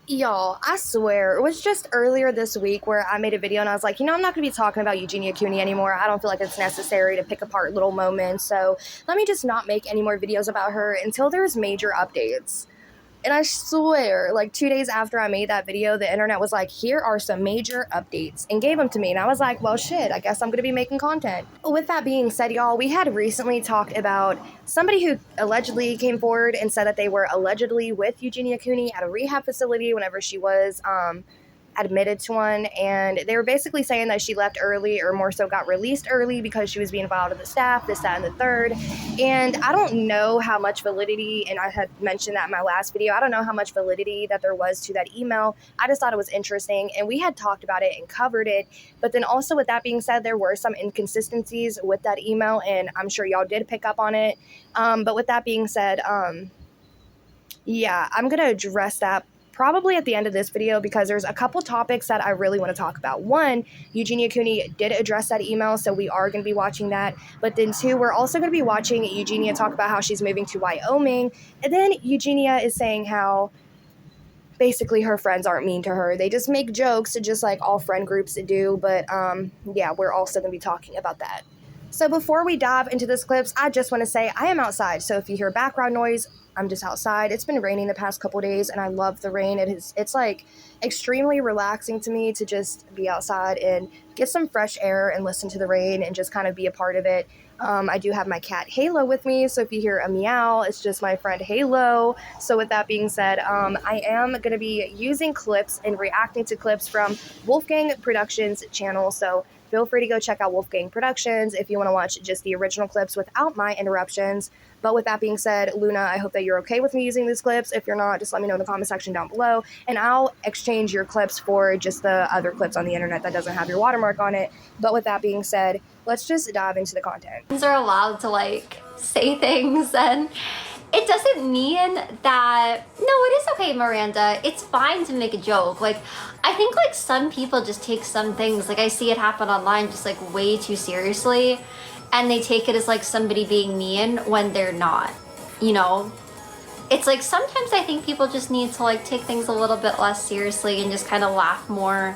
Y'all, I swear, it was just earlier this week where I made a video and I was like, I'm not going to be talking about Eugenia Cooney anymore. I don't feel like it's necessary to pick apart little moments. So let me just not make any more videos about her until there's major updates. And I swear, like 2 days after I made that video, the internet was like, here are some major updates, and gave them to me. And I was like, well, shit, I guess I'm going to be making content. With that being said, y'all, we had recently talked about somebody who allegedly came forward and said that they were allegedly with Eugenia Cooney at a rehab facility whenever she was admitted to one, and they were basically saying that she left early, or more so got released early, because she was being filed to the staff, this, that, and the third. And I don't know how much validity, and I had mentioned that in my last video, I don't know how much validity that there was to that email. I just thought it was interesting, and we had talked about it and covered it. But then also, with that being said, there were some inconsistencies with that email, and I'm sure y'all did pick up on it. But with that being said, yeah, I'm gonna address that probably at the end of this video, because there's a couple topics that I really want to talk about. One, Eugenia Cooney did address that email, so we are going to be watching that. But then two, we're also going to be watching Eugenia talk about how she's moving to Wyoming. And then Eugenia is saying how basically her friends aren't mean to her. They just make jokes, just like all friend groups do. But yeah, we're also going to be talking about that. So before we dive into this clips, I just want to say I am outside. So if you hear background noise, I'm just outside. It's been raining the past couple days, and I love the rain. It's like extremely relaxing to me to just be outside and get some fresh air and listen to the rain and just kind of be a part of it. I do have my cat Halo with me, so if you hear a meow, it's just my friend Halo. So with that being said, I am going to be using clips and reacting to clips from Wolfgang Productions channel. So feel free to go check out Wolfgang Productions if you want to watch just the original clips without my interruptions. But with that being said, Luna, I hope that you're okay with me using these clips. If you're not, just let me know in the comment section down below, and I'll exchange your clips for just the other clips on the internet that doesn't have your watermark on it. But with that being said, let's just dive into the content. Are allowed to like say things, and it doesn't mean that no, it is okay, Miranda. It's fine to make a joke. Like, I think like some people just take some things, like I see it happen online, just like way too seriously, and they take it as like somebody being mean when they're not, you know? It's like sometimes I think people just need to like take things a little bit less seriously and just kind of laugh more.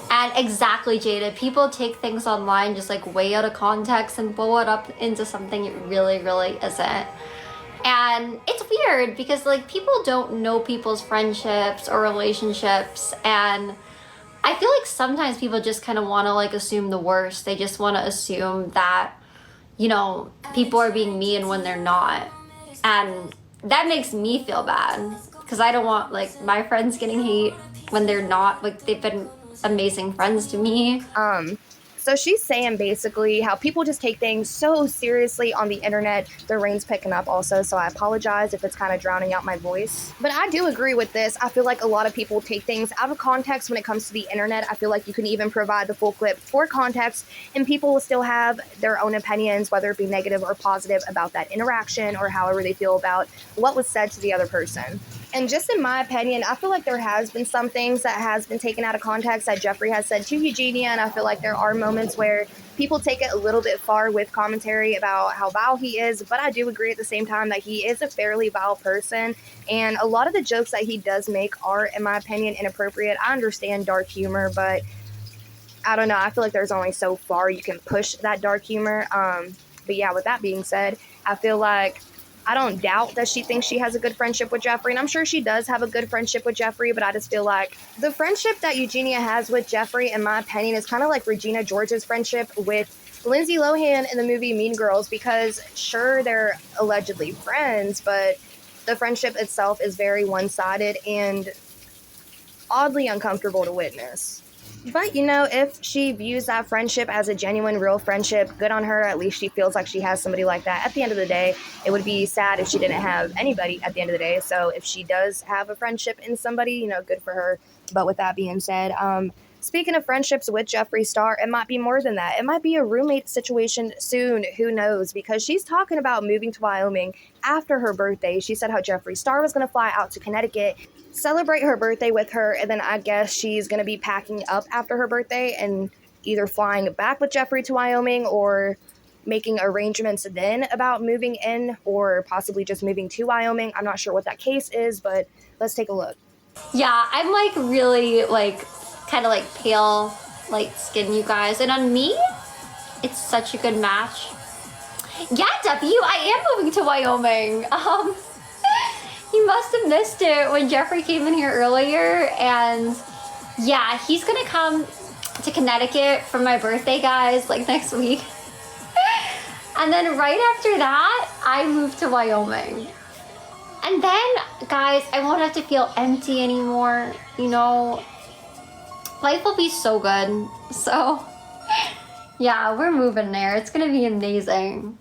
And exactly, Jada, people take things online just like way out of context and blow it up into something it really, really isn't. And it's weird because like people don't know people's friendships or relationships, and I feel like sometimes people just kind of want to like assume the worst. They just want to assume that, you know, people are being mean when they're not. And that makes me feel bad because I don't want like my friends getting hate when they're not, like they've been amazing friends to me. So she's saying basically how people just take things so seriously on the internet. The rain's picking up also, so I apologize if it's kind of drowning out my voice. But I do agree with this. I feel like a lot of people take things out of context when it comes to the internet. I feel like you can even provide the full clip for context, and people will still have their own opinions, whether it be negative or positive, about that interaction or however they feel about what was said to the other person. And just in my opinion, I feel like there has been some things that has been taken out of context that Jeffree has said to Eugenia, and I feel like there are moments where people take it a little bit far with commentary about how vile he is, but I do agree at the same time that he is a fairly vile person, and a lot of the jokes that he does make are, in my opinion, inappropriate. I understand dark humor, but I don't know, I feel like there's only so far you can push that dark humor. But yeah, with that being said, I feel like I don't doubt that she thinks she has a good friendship with Jeffree, and I'm sure she does have a good friendship with Jeffree, but I just feel like the friendship that Eugenia has with Jeffree, in my opinion, is kind of like Regina George's friendship with Lindsay Lohan in the movie Mean Girls, because sure, they're allegedly friends, but the friendship itself is very one-sided and oddly uncomfortable to witness. But, you know, if she views that friendship as a genuine, real friendship, good on her. At least she feels like she has somebody like that. At the end of the day, it would be sad if she didn't have anybody at the end of the day. So if she does have a friendship in somebody, you know, good for her. But with that being said, speaking of friendships with Jeffree Star, it might be more than that. It might be a roommate situation soon. Who knows? Because she's talking about moving to Wyoming after her birthday. She said how Jeffree Star was going to fly out to Connecticut, celebrate her birthday with her, and then I guess she's going to be packing up after her birthday and either flying back with Jeffree to Wyoming or making arrangements then about moving in, or possibly just moving to Wyoming. I'm not sure what that case is, but let's take a look. Yeah, I'm like really like kind of like pale, light skin, you guys. And on me, it's such a good match. Yeah, W, I am moving to Wyoming. You must have missed it when Jeffrey came in here earlier. And yeah, he's gonna come to Connecticut for my birthday, guys, like next week. And then right after that, I moved to Wyoming. And then, guys, I won't have to feel empty anymore, you know? Life will be so good. So, yeah, we're moving there. It's gonna be amazing.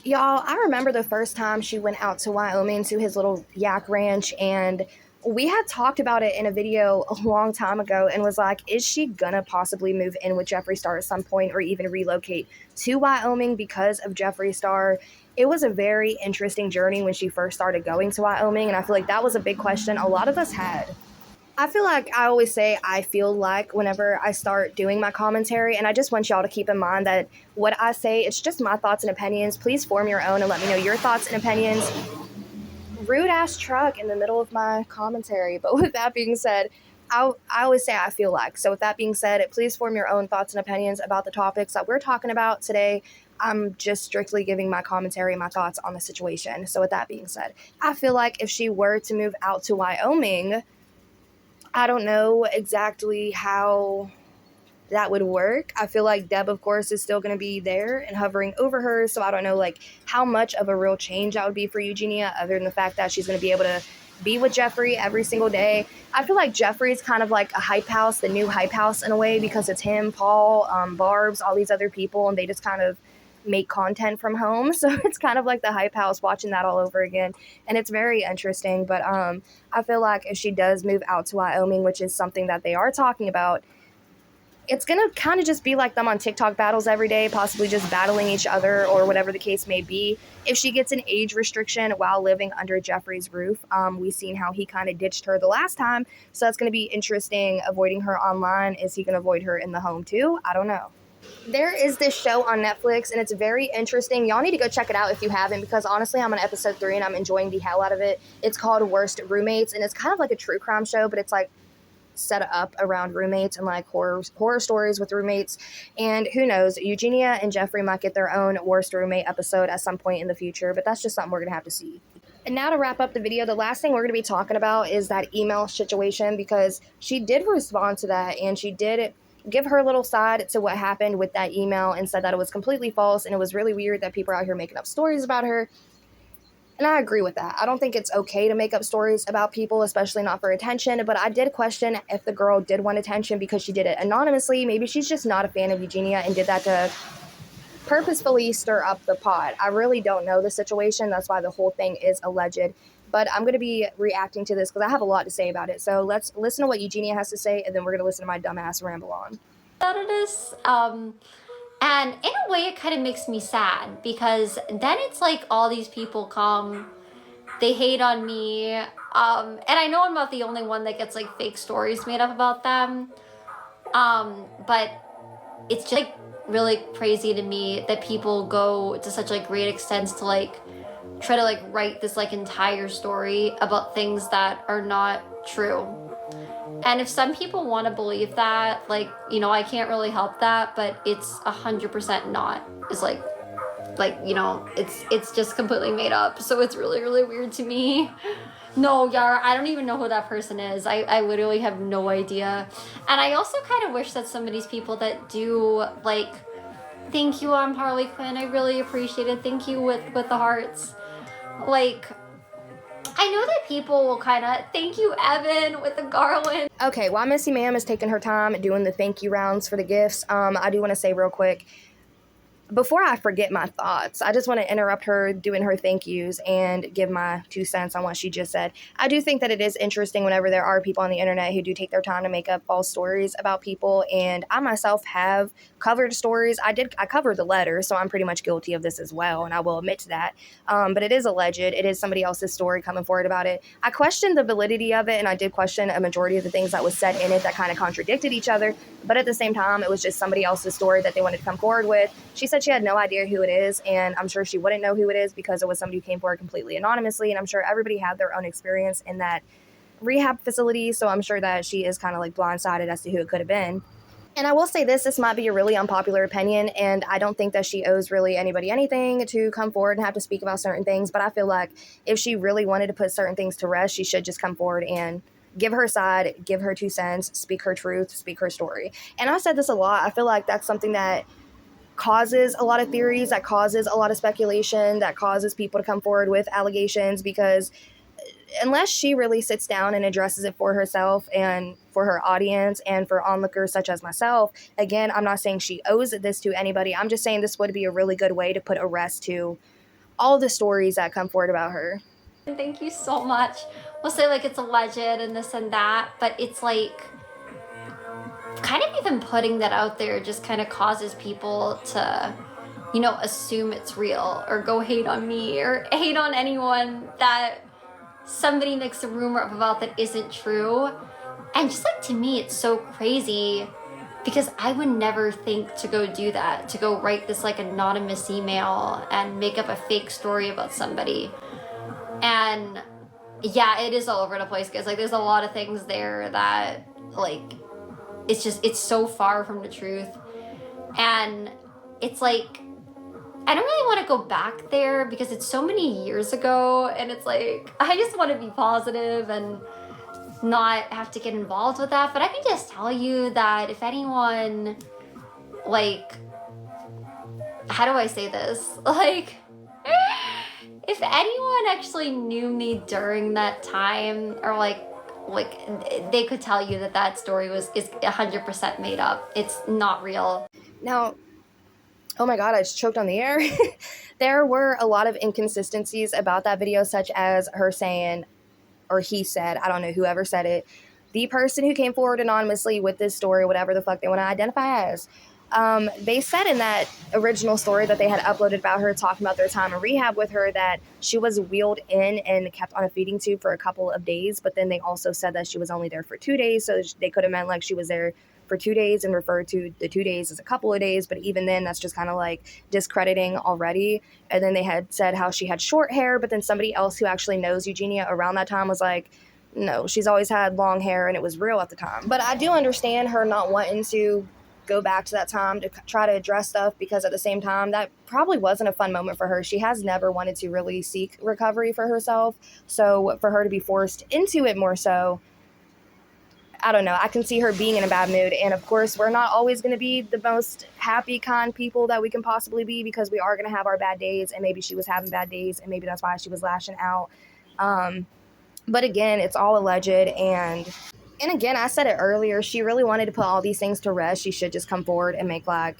Y'all, I remember the first time she went out to Wyoming to his little yak ranch, and we had talked about it in a video a long time ago and was like, is she gonna possibly move in with Jeffree Star at some point or even relocate to Wyoming because of Jeffree Star? It was a very interesting journey when she first started going to Wyoming, and I feel like that was a big question a lot of us had. I feel like I always say I feel like whenever I start doing my commentary, and I just want y'all to keep in mind that what I say, it's just my thoughts and opinions. Please form your own and let me know your thoughts and opinions. Rude ass truck in the middle of my commentary. But with that being said, I always say I feel like. So with that being said, please form your own thoughts and opinions about the topics that we're talking about today. I'm just strictly giving my commentary and my thoughts on the situation. So with that being said, I feel like if she were to move out to Wyoming, I don't know exactly how that would work. I feel like Deb, of course, is still going to be there and hovering over her. So I don't know like how much of a real change that would be for Eugenia, other than the fact that she's going to be able to be with Jeffree every single day. I feel like Jeffree's kind of like a hype house, the new hype house in a way, because it's him, Paul, Barbs, all these other people, and they just kind of make content from home. So it's kind of like the hype house, watching that all over again. And it's very interesting. But I feel like if she does move out to Wyoming, which is something that they are talking about, it's going to kind of just be like them on TikTok battles every day, possibly just battling each other or whatever the case may be. If she gets an age restriction while living under Jeffree's roof, we've seen how he kind of ditched her the last time. So that's going to be interesting, avoiding her online. Is he going to avoid her in the home too? I don't know. There is this show on Netflix, and it's very interesting. Y'all need to go check it out if you haven't, because honestly, I'm on episode 3 and I'm enjoying the hell out of it. It's called Worst Roommates, and it's kind of like a true crime show, but it's like set up around roommates and like horror stories with roommates. And who knows, Eugenia and Jeffree might get their own worst roommate episode at some point in the future, but that's just something we're gonna have to see. And now to wrap up the video, the last thing we're going to be talking about is that email situation, because she did respond to that and she did give her little side to what happened with that email and said that it was completely false and it was really weird that people are out here making up stories about her. And I agree with that. I don't think it's okay to make up stories about people, especially not for attention. But I did question if the girl did want attention because she did it anonymously. Maybe she's just not a fan of Eugenia and did that to purposefully stir up the pot. I really don't know the situation. That's why the whole thing is alleged. But I'm going to be reacting to this because I have a lot to say about it. So let's listen to what Eugenia has to say, and then we're going to listen to my dumbass ramble on. Out of this, and in a way, it kind of makes me sad because then it's like all these people come, they hate on me, and I know I'm not the only one that gets like fake stories made up about them, but it's just like really crazy to me that people go to such like great extents to like try to like write this like entire story about things that are not true. And if some people want to believe that, like, you know, I can't really help that, but it's 100% not. It's like, you know, it's just completely made up. So it's really, really weird to me. No, Yara, I don't even know who that person is. I literally have no idea. And I also kind of wish that some of these people that do, like, thank you on Harley Quinn, I really appreciate it. Thank you with the hearts. Like, I know that people will kind of, thank you, Evan, with the garland. Okay, while Missy Ma'am is taking her time doing the thank you rounds for the gifts, I do want to say real quick, before I forget my thoughts, I just want to interrupt her doing her thank yous and give my 2 cents on what she just said. I do think that it is interesting whenever there are people on the internet who do take their time to make up false stories about people, and I myself have covered stories. I covered the letter, so I'm pretty much guilty of this as well, and I will admit to that. But it is alleged. It is somebody else's story coming forward about it. I questioned the validity of it, and I did question a majority of the things that was said in it that kind of contradicted each other, but at the same time, it was just somebody else's story that they wanted to come forward with. She said she had no idea who it is, and I'm sure she wouldn't know who it is because it was somebody who came forward completely anonymously, and I'm sure everybody had their own experience in that rehab facility, so I'm sure that she is kind of like blindsided as to who it could have been. And I will say this might be a really unpopular opinion, and I don't think that she owes really anybody anything to come forward and have to speak about certain things, but I feel like if she really wanted to put certain things to rest, she should just come forward and give her side, give her 2 cents, speak her truth, speak her story. And I've said this a lot. I feel like that's something that causes a lot of theories, that causes a lot of speculation, that causes people to come forward with allegations, because unless she really sits down and addresses it for herself and for her audience and for onlookers such as myself, again, I'm not saying she owes this to anybody. I'm just saying this would be a really good way to put a rest to all the stories that come forward about her. Thank you so much. We'll say like it's alleged and this and that, but it's like kind of even putting that out there just kind of causes people to, you know, assume it's real or go hate on me or hate on anyone that somebody makes a rumor up about that isn't true. And just like, to me, it's so crazy because I would never think to go do that, to go write this like anonymous email and make up a fake story about somebody. And yeah, it is all over the place, guys. Like, there's a lot of things there that, like, it's so far from the truth. And it's like, I don't really want to go back there because it's so many years ago, and it's like, I just want to be positive and not have to get involved with that. But I can just tell you that if anyone, like, how do I say this? Like, if anyone actually knew me during that time, or like they could tell you that that story is 100% made up. It's not real. Now, oh my God, I just choked on the air. There were a lot of inconsistencies about that video, such as her saying, or he said, I don't know, whoever said it, the person who came forward anonymously with this story, whatever the fuck they want to identify as, they said in that original story that they had uploaded about her talking about their time in rehab with her that she was wheeled in and kept on a feeding tube for a couple of days, but then they also said that she was only there for 2 days, so they could have meant like she was there for 2 days and referred to the 2 days as a couple of days, but even then that's just kind of like discrediting already. And then they had said how she had short hair, but then somebody else who actually knows Eugenia around that time was like, no, she's always had long hair and it was real at the time. But I do understand her not wanting to go back to that time to try to address stuff, because at the same time that probably wasn't a fun moment for her. She has never wanted to really seek recovery for herself, so for her to be forced into it more so, I don't know, I can see her being in a bad mood. And of course, we're not always going to be the most happy, kind people that we can possibly be, because we are going to have our bad days, and maybe she was having bad days, and maybe that's why she was lashing out. But again, it's all alleged, and again, I said it earlier, she really wanted to put all these things to rest. She should just come forward and make like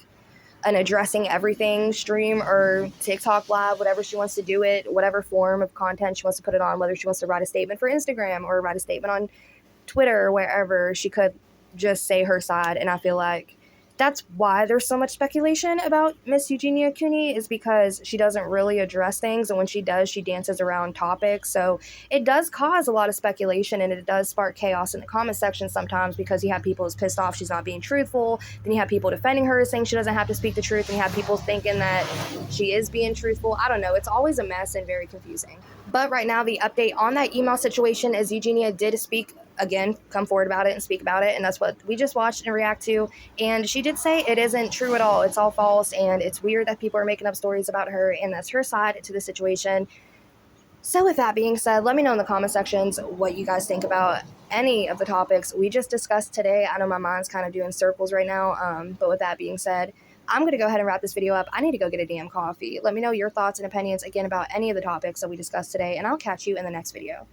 an addressing everything stream or TikTok live, whatever she wants to do it, whatever form of content she wants to put it on, whether she wants to write a statement for Instagram or write a statement on Twitter or wherever, she could just say her side. And I feel like that's why there's so much speculation about Miss Eugenia Cooney, is because she doesn't really address things, and when she does, she dances around topics. So it does cause a lot of speculation, and it does spark chaos in the comment section sometimes, because you have people who's pissed off she's not being truthful, then you have people defending her saying she doesn't have to speak the truth, and you have people thinking that she is being truthful. I don't know, it's always a mess and very confusing. But right now, the update on that email situation is Eugenia did speak again, come forward about it and speak about it, and that's what we just watched and react to. And she did say it isn't true at all, it's all false, and it's weird that people are making up stories about her, and that's her side to the situation. So with that being said, let me know in the comment sections what you guys think about any of the topics we just discussed today. I know my mind's kind of doing circles right now, but with that being said, I'm going to go ahead and wrap this video up. I need to go get a damn coffee. Let me know your thoughts and opinions again about any of the topics that we discussed today, and I'll catch you in the next video.